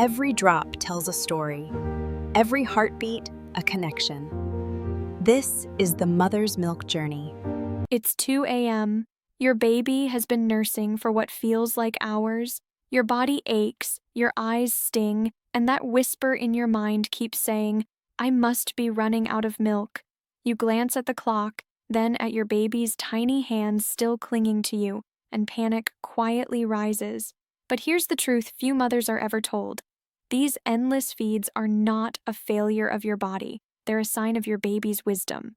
Every drop tells a story, every heartbeat a connection. This is the mother's milk journey. It's 2 a.m. Your baby has been nursing for what feels like hours. Your body aches, your eyes sting, and that whisper in your mind keeps saying, "I must be running out of milk." You glance at the clock, then at your baby's tiny hands still clinging to you, and panic quietly rises. But here's the truth few mothers are ever told. These endless feeds are not a failure of your body. They're a sign of your baby's wisdom.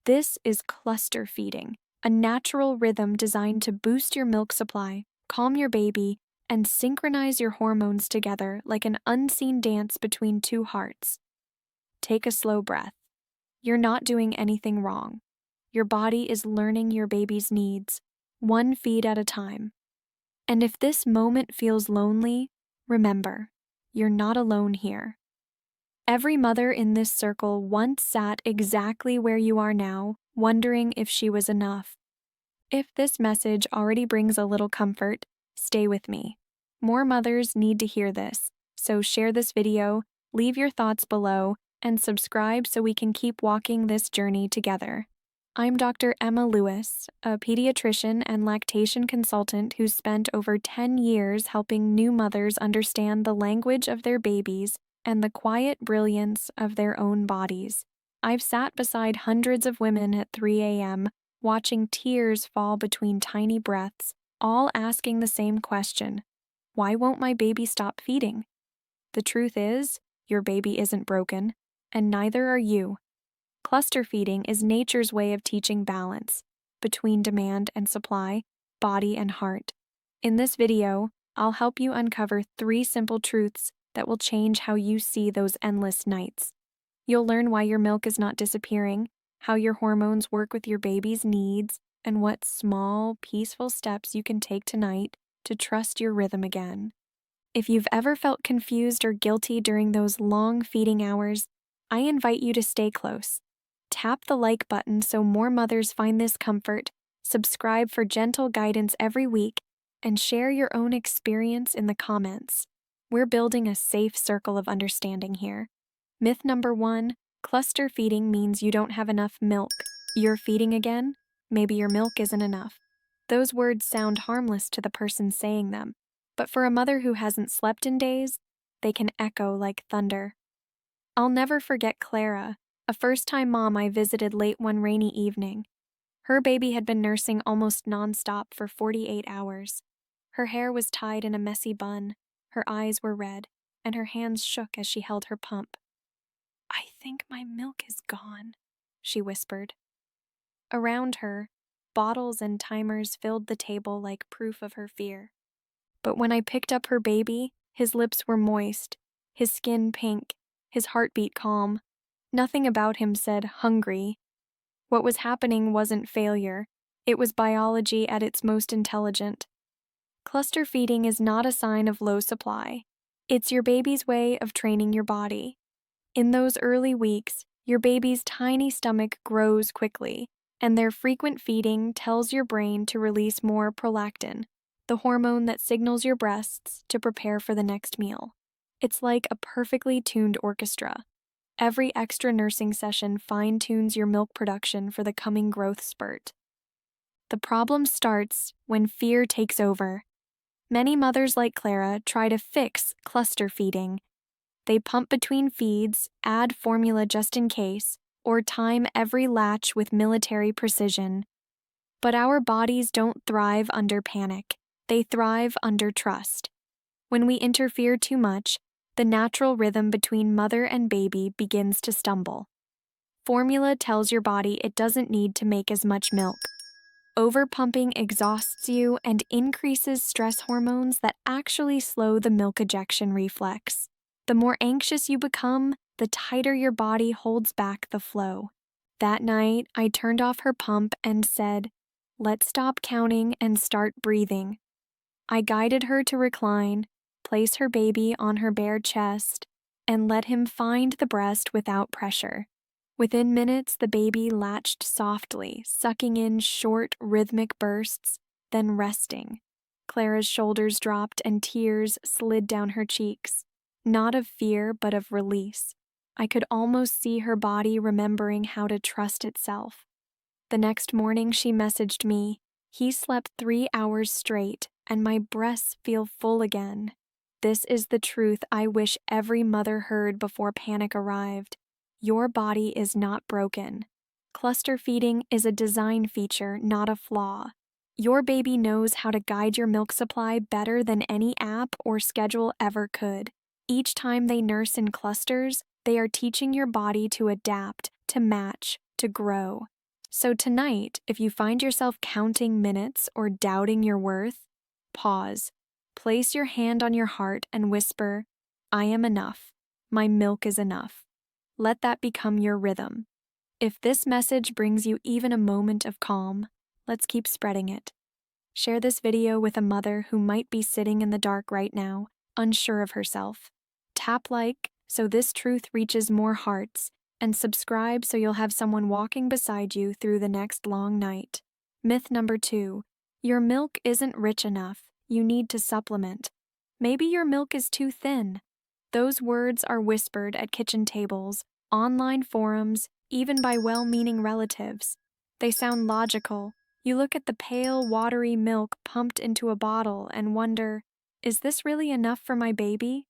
This is cluster feeding, a natural rhythm designed to boost your milk supply, calm your baby, and synchronize your hormones together like an unseen dance between two hearts. Take a slow breath. You're not doing anything wrong. Your body is learning your baby's needs, one feed at a time. And if this moment feels lonely, remember, you're not alone here. Every mother in this circle once sat exactly where you are now, wondering if she was enough. If this message already brings a little comfort, stay with me. More mothers need to hear this, so share this video, leave your thoughts below, and subscribe so we can keep walking this journey together. I'm Dr. Emma Lewis, a pediatrician and lactation consultant who's spent over 10 years helping new mothers understand the language of their babies and the quiet brilliance of their own bodies. I've sat beside hundreds of women at 3 a.m., watching tears fall between tiny breaths, all asking the same question: why won't my baby stop feeding? The truth is, your baby isn't broken, and neither are you. Cluster feeding is nature's way of teaching balance between demand and supply, body and heart. In this video, I'll help you uncover 3 simple truths that will change how you see those endless nights. You'll learn why your milk is not disappearing, how your hormones work with your baby's needs, and what small, peaceful steps you can take tonight to trust your rhythm again. If you've ever felt confused or guilty during those long feeding hours, I invite you to stay close. Tap the like button so more mothers find this comfort, subscribe for gentle guidance every week, and share your own experience in the comments. We're building a safe circle of understanding here. Myth number 1, cluster feeding means you don't have enough milk. You're feeding again? Maybe your milk isn't enough. Those words sound harmless to the person saying them, but for a mother who hasn't slept in days, they can echo like thunder. I'll never forget Clara, a first-time mom I visited late one rainy evening. Her baby had been nursing almost nonstop for 48 hours. Her hair was tied in a messy bun, her eyes were red, and her hands shook as she held her pump. "I think my milk is gone," she whispered. Around her, bottles and timers filled the table like proof of her fear. But when I picked up her baby, his lips were moist, his skin pink, his heartbeat calm. Nothing about him said hungry. What was happening wasn't failure. It was biology at its most intelligent. Cluster feeding is not a sign of low supply. It's your baby's way of training your body. In those early weeks, your baby's tiny stomach grows quickly, and their frequent feeding tells your brain to release more prolactin, the hormone that signals your breasts to prepare for the next meal. It's like a perfectly tuned orchestra. Every extra nursing session fine-tunes your milk production for the coming growth spurt. The problem starts when fear takes over. Many mothers like Clara try to fix cluster feeding. They pump between feeds, add formula just in case, or time every latch with military precision. But our bodies don't thrive under panic. They thrive under trust. When we interfere too much, the natural rhythm between mother and baby begins to stumble. Formula tells your body it doesn't need to make as much milk. Overpumping exhausts you and increases stress hormones that actually slow the milk ejection reflex. The more anxious you become, the tighter your body holds back the flow. That night, I turned off her pump and said, "Let's stop counting and start breathing." I guided her to recline, place her baby on her bare chest, and let him find the breast without pressure. Within minutes, the baby latched softly, sucking in short, rhythmic bursts, then resting. Clara's shoulders dropped and tears slid down her cheeks. not of fear but of release. I could almost see her body remembering how to trust itself. The next morning she messaged me, "He slept 3 hours straight and my breasts feel full again." This is the truth I wish every mother heard before panic arrived. Your body is not broken. Cluster feeding is a design feature, not a flaw. Your baby knows how to guide your milk supply better than any app or schedule ever could. Each time they nurse in clusters, they are teaching your body to adapt, to match, to grow. So tonight, if you find yourself counting minutes or doubting your worth, pause. Place your hand on your heart and whisper, "I am enough. My milk is enough." Let that become your rhythm. If this message brings you even a moment of calm, let's keep spreading it. Share this video with a mother who might be sitting in the dark right now, unsure of herself. Tap like so this truth reaches more hearts, and subscribe so you'll have someone walking beside you through the next long night. Myth number 2. Your milk isn't rich enough. You need to supplement. Maybe your milk is too thin. Those words are whispered at kitchen tables, online forums, even by well-meaning relatives. They sound logical. You look at the pale, watery milk pumped into a bottle and wonder, is this really enough for my baby?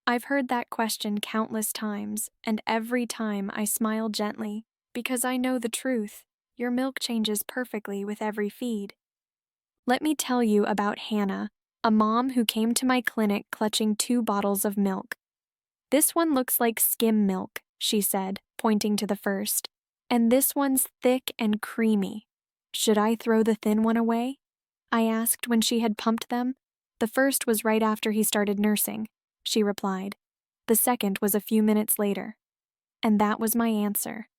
I've heard that question countless times, and every time I smile gently, because I know the truth. Your milk changes perfectly with every feed. Let me tell you about Hannah, a mom who came to my clinic clutching 2 bottles of milk. "This one looks like skim milk," she said, pointing to the first, "and this one's thick and creamy. Should I throw the thin one away?" I asked when she had pumped them. "The first was right after he started nursing," she replied. "The second was a few minutes later." And that was my answer.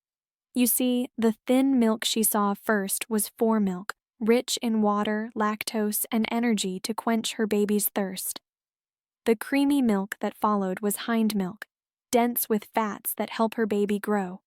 You see, the thin milk she saw first was foremilk, rich in water, lactose, and energy to quench her baby's thirst. The creamy milk that followed was hindmilk, dense with fats that help her baby grow.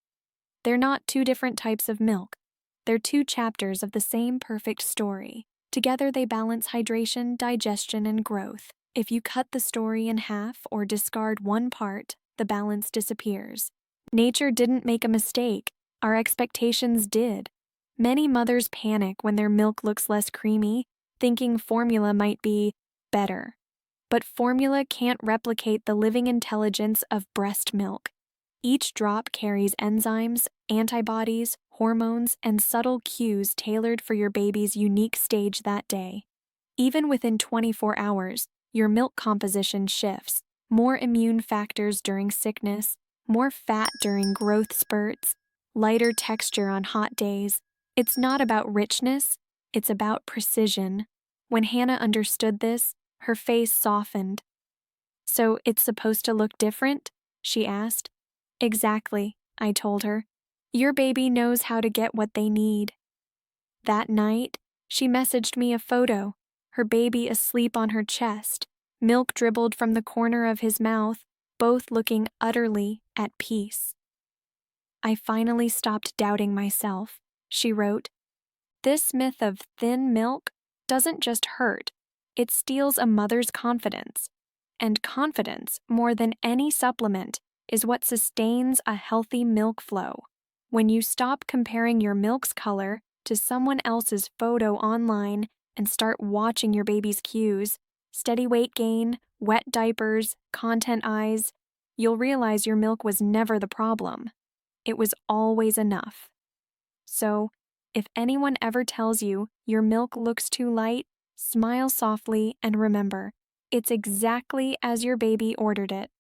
They're not 2 different types of milk. They're 2 chapters of the same perfect story. Together they balance hydration, digestion, and growth. If you cut the story in half or discard one part, the balance disappears. Nature didn't make a mistake. Our expectations did. Many mothers panic when their milk looks less creamy, thinking formula might be better. But formula can't replicate the living intelligence of breast milk. Each drop carries enzymes, antibodies, hormones, and subtle cues tailored for your baby's unique stage that day. Even within 24 hours, your milk composition shifts. More immune factors during sickness, more fat during growth spurts, lighter texture on hot days. It's not about richness, it's about precision. When Hannah understood this, her face softened. "So it's supposed to look different?" she asked. "Exactly," I told her. "Your baby knows how to get what they need." That night, she messaged me a photo, her baby asleep on her chest, milk dribbled from the corner of his mouth, both looking utterly at peace. "I finally stopped doubting myself," she wrote. "This myth of thin milk doesn't just hurt, it steals a mother's confidence. And confidence, more than any supplement, is what sustains a healthy milk flow. When you stop comparing your milk's color to someone else's photo online and start watching your baby's cues, steady weight gain, wet diapers, content eyes, you'll realize your milk was never the problem. It was always enough. So, if anyone ever tells you your milk looks too light, smile softly and remember, it's exactly as your baby ordered it.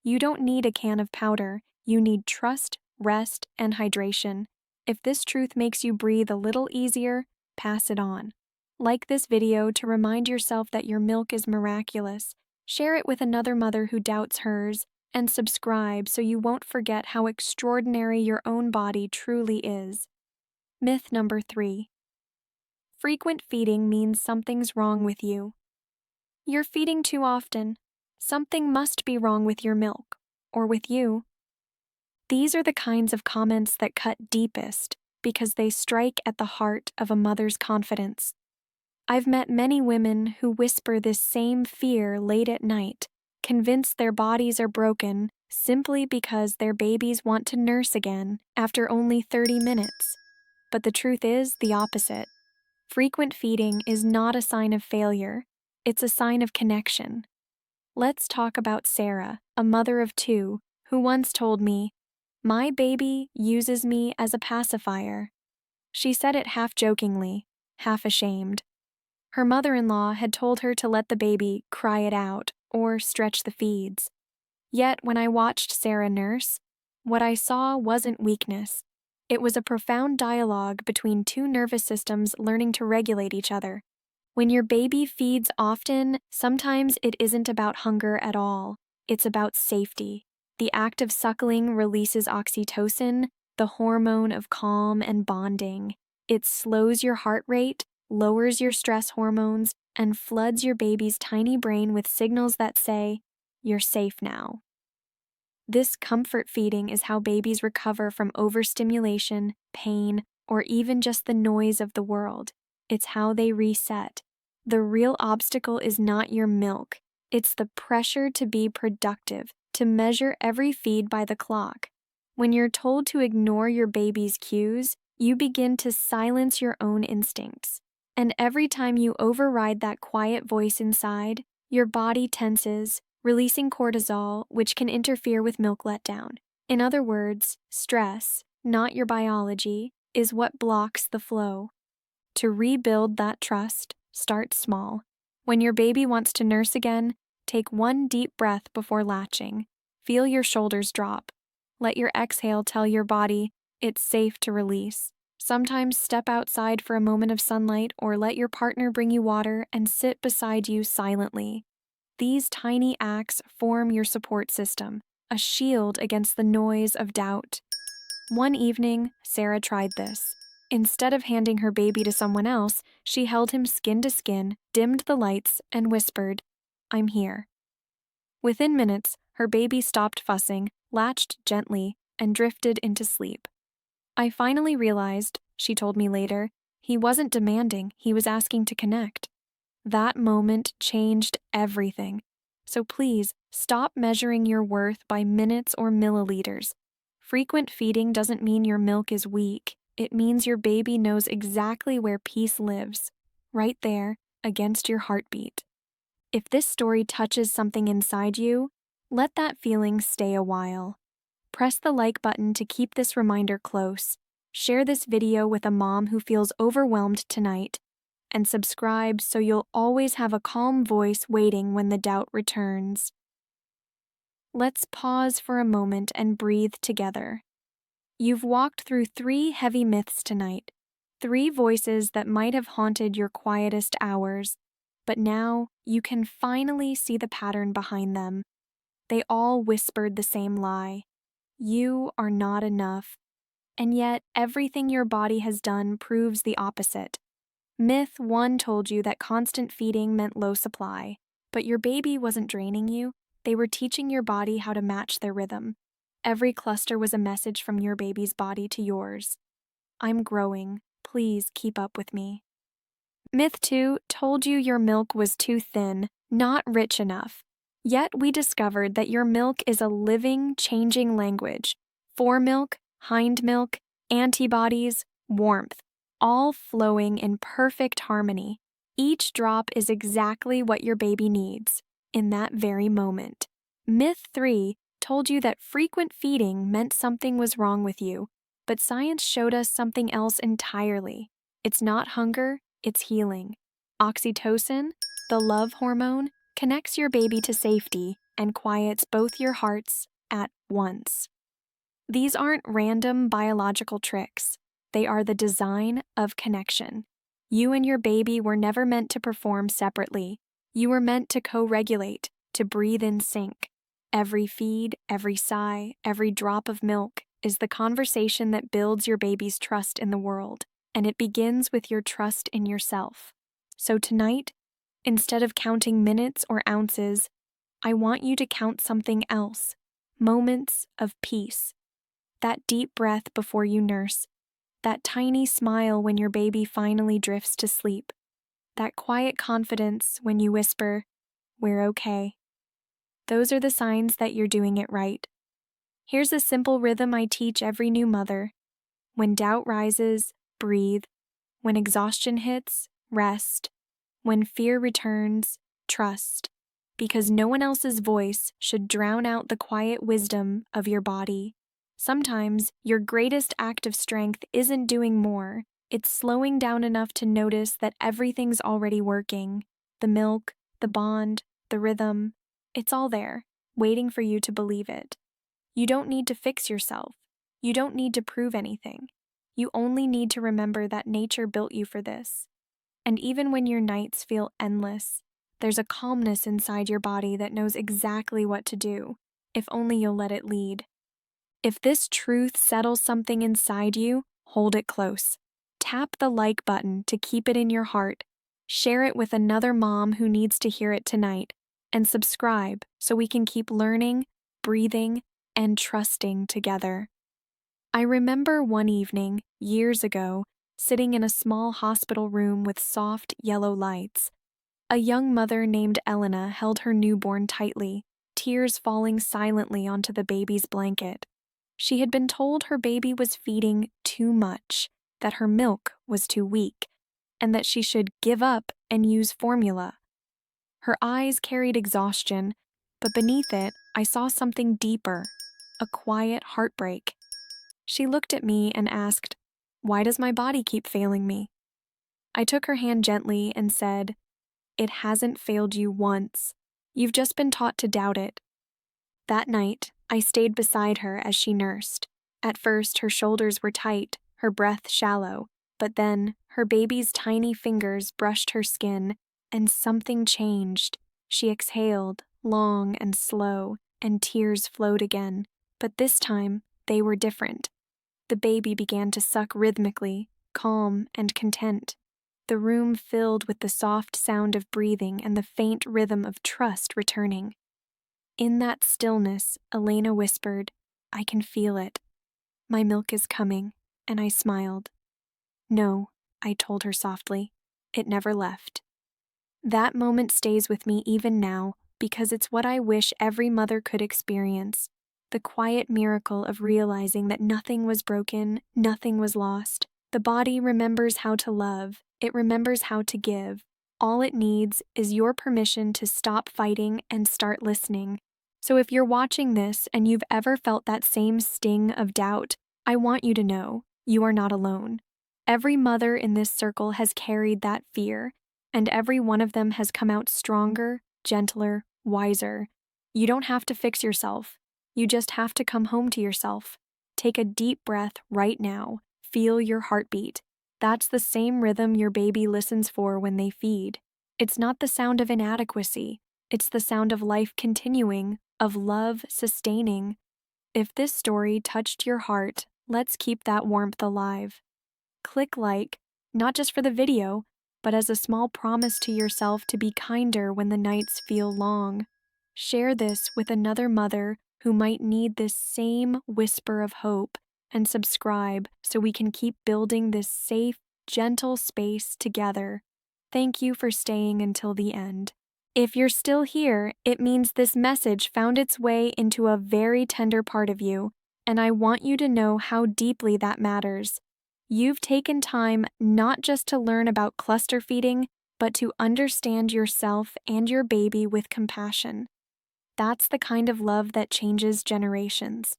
You don't need a can of powder, you need trust, rest, and hydration. If this truth makes you breathe a little easier, pass it on. Like this video to remind yourself that your milk is miraculous. Share it with another mother who doubts hers, and subscribe so you won't forget how extraordinary your own body truly is. Myth number 3. Frequent feeding means something's wrong with you. You're feeding too often. Something must be wrong with your milk, or with you. These are the kinds of comments that cut deepest because they strike at the heart of a mother's confidence. I've met many women who whisper this same fear late at night, convinced their bodies are broken simply because their babies want to nurse again after only 30 minutes. But the truth is the opposite. Frequent feeding is not a sign of failure, it's a sign of connection. Let's talk about Sarah, a mother of 2, who once told me, "My baby uses me as a pacifier." She said it half jokingly, half ashamed. Her mother-in-law had told her to let the baby cry it out or stretch the feeds. Yet when I watched Sarah nurse, what I saw wasn't weakness. It was a profound dialogue between 2 nervous systems learning to regulate each other. When your baby feeds often, sometimes it isn't about hunger at all. It's about safety. The act of suckling releases oxytocin, the hormone of calm and bonding. It slows your heart rate, lowers your stress hormones, and floods your baby's tiny brain with signals that say, "You're safe now." This comfort feeding is how babies recover from overstimulation, pain, or even just the noise of the world. It's how they reset. The real obstacle is not your milk. It's the pressure to be productive, to measure every feed by the clock. When you're told to ignore your baby's cues, you begin to silence your own instincts. And every time you override that quiet voice inside, your body tenses, releasing cortisol, which can interfere with milk letdown. In other words, stress, not your biology, is what blocks the flow. To rebuild that trust, start small. When your baby wants to nurse again, take one deep breath before latching. Feel your shoulders drop. Let your exhale tell your body it's safe to release. Sometimes step outside for a moment of sunlight or let your partner bring you water and sit beside you silently. These tiny acts form your support system, a shield against the noise of doubt. One evening, Sarah tried this. Instead of handing her baby to someone else, she held him skin to skin, dimmed the lights, and whispered, "I'm here." Within minutes, her baby stopped fussing, latched gently, and drifted into sleep. I finally realized, she told me later, he wasn't demanding, he was asking to connect. That moment changed everything. So please, stop measuring your worth by minutes or milliliters. Frequent feeding doesn't mean your milk is weak. It means your baby knows exactly where peace lives, right there, against your heartbeat. If this story touches something inside you, let that feeling stay a while. Press the like button to keep this reminder close. Share this video with a mom who feels overwhelmed tonight, and subscribe so you'll always have a calm voice waiting when the doubt returns. Let's pause for a moment and breathe together. You've walked through 3 heavy myths tonight, 3 voices that might have haunted your quietest hours, but now you can finally see the pattern behind them. They all whispered the same lie. You are not enough. And yet, everything your body has done proves the opposite. Myth 1 told you that constant feeding meant low supply, but your baby wasn't draining you. They were teaching your body how to match their rhythm. Every cluster was a message from your baby's body to yours. I'm growing. Please keep up with me. Myth 2 told you your milk was too thin, not rich enough. Yet we discovered that your milk is a living, changing language. Foremilk, hindmilk, antibodies, warmth, all flowing in perfect harmony. Each drop is exactly what your baby needs in that very moment. Myth 3 told you that frequent feeding meant something was wrong with you, but science showed us something else entirely. It's not hunger, it's healing. Oxytocin, the love hormone, connects your baby to safety and quiets both your hearts at once. These aren't random biological tricks. They are the design of connection. You and your baby were never meant to perform separately. You were meant to co-regulate, to breathe in sync. Every feed, every sigh, every drop of milk is the conversation that builds your baby's trust in the world, and it begins with your trust in yourself. So tonight, instead of counting minutes or ounces, I want you to count something else: moments of peace. That deep breath before you nurse, that tiny smile when your baby finally drifts to sleep, that quiet confidence when you whisper, "We're okay." Those are the signs that you're doing it right. Here's a simple rhythm I teach every new mother. When doubt rises, breathe. When exhaustion hits, rest. When fear returns, trust. Because no one else's voice should drown out the quiet wisdom of your body. Sometimes your greatest act of strength isn't doing more, it's slowing down enough to notice that everything's already working. The milk, the bond, the rhythm, it's all there, waiting for you to believe it. You don't need to fix yourself. You don't need to prove anything. You only need to remember that nature built you for this. And even when your nights feel endless, there's a calmness inside your body that knows exactly what to do, if only you'll let it lead. If this truth settles something inside you, hold it close. Tap the like button to keep it in your heart. Share it with another mom who needs to hear it tonight. And subscribe so we can keep learning, breathing, and trusting together. I remember one evening, years ago, sitting in a small hospital room with soft yellow lights. A young mother named Elena held her newborn tightly, tears falling silently onto the baby's blanket. She had been told her baby was feeding too much, that her milk was too weak, and that she should give up and use formula. Her eyes carried exhaustion, but beneath it, I saw something deeper, a quiet heartbreak. She looked at me and asked, "Why does my body keep failing me?" I took her hand gently and said, "It hasn't failed you once. You've just been taught to doubt it." That night, I stayed beside her as she nursed. At first, her shoulders were tight, her breath shallow, but then her baby's tiny fingers brushed her skin, and something changed. She exhaled, long and slow, and tears flowed again. But this time, they were different. The baby began to suck rhythmically, calm and content. The room filled with the soft sound of breathing and the faint rhythm of trust returning. In that stillness, Elena whispered, "I can feel it. My milk is coming," and I smiled. "No," I told her softly. It never left. That moment stays with me even now because it's what I wish every mother could experience. The quiet miracle of realizing that nothing was broken, nothing was lost. The body remembers how to love. It remembers how to give. All it needs is your permission to stop fighting and start listening. So if you're watching this and you've ever felt that same sting of doubt, I want you to know you are not alone. Every mother in this circle has carried that fear, and every one of them has come out stronger, gentler, wiser. You don't have to fix yourself. You just have to come home to yourself. Take a deep breath right now. Feel your heartbeat. That's the same rhythm your baby listens for when they feed. It's not the sound of inadequacy. It's the sound of life continuing, of love sustaining. If this story touched your heart, let's keep that warmth alive. Click like, not just for the video, but as a small promise to yourself to be kinder when the nights feel long. Share this with another mother who might need this same whisper of hope, and subscribe so we can keep building this safe, gentle space together. Thank you for staying until the end. If you're still here, it means this message found its way into a very tender part of you, and I want you to know how deeply that matters. You've taken time not just to learn about cluster feeding, but to understand yourself and your baby with compassion. That's the kind of love that changes generations.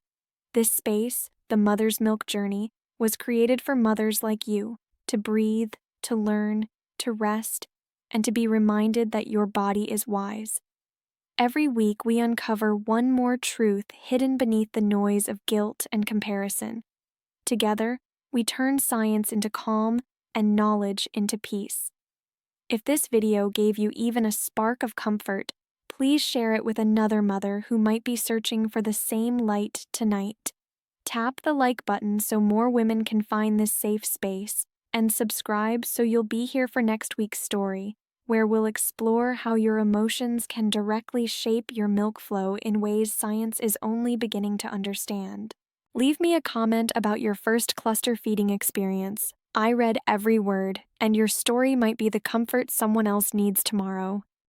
This space, the Mother's Milk Journey, was created for mothers like you to breathe, to learn, to rest, and to be reminded that your body is wise. Every week, we uncover one more truth hidden beneath the noise of guilt and comparison. Together, we turn science into calm and knowledge into peace. If this video gave you even a spark of comfort, please share it with another mother who might be searching for the same light tonight. Tap the like button so more women can find this safe space, and subscribe so you'll be here for next week's story, where we'll explore how your emotions can directly shape your milk flow in ways science is only beginning to understand. Leave me a comment about your first cluster feeding experience. I read every word, and your story might be the comfort someone else needs tomorrow.